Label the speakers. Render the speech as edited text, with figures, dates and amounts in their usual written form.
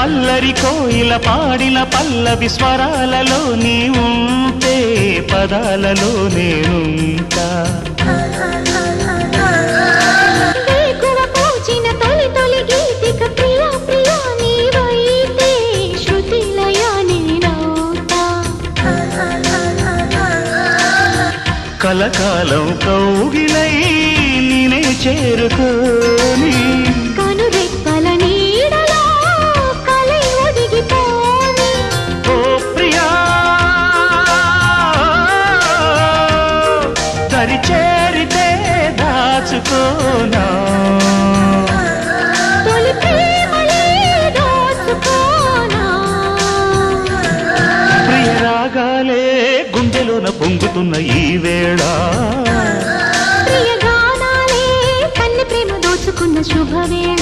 Speaker 1: అల్లరి కోయిల పాడిన పల్లవి స్వరాలలో నీ ఉంటే పదాలలో నేనుంటా కలకాలం కౌగిలై నేనే చేరుకోని
Speaker 2: కనురెప్పల నీడలో కలై ఒదిగిపోని
Speaker 1: ఓ ప్రియా దరి చేరితే దాచుకోనా
Speaker 2: తొలి ప్రేమలే దోచుకోనా
Speaker 1: ప్రియ రాగాలే గుండెలోన పొంగుతున్న ఈ వేళ
Speaker 2: ప్రియ గానాలే కన్నె ప్రేమ దోచుకున్న శుభవేళ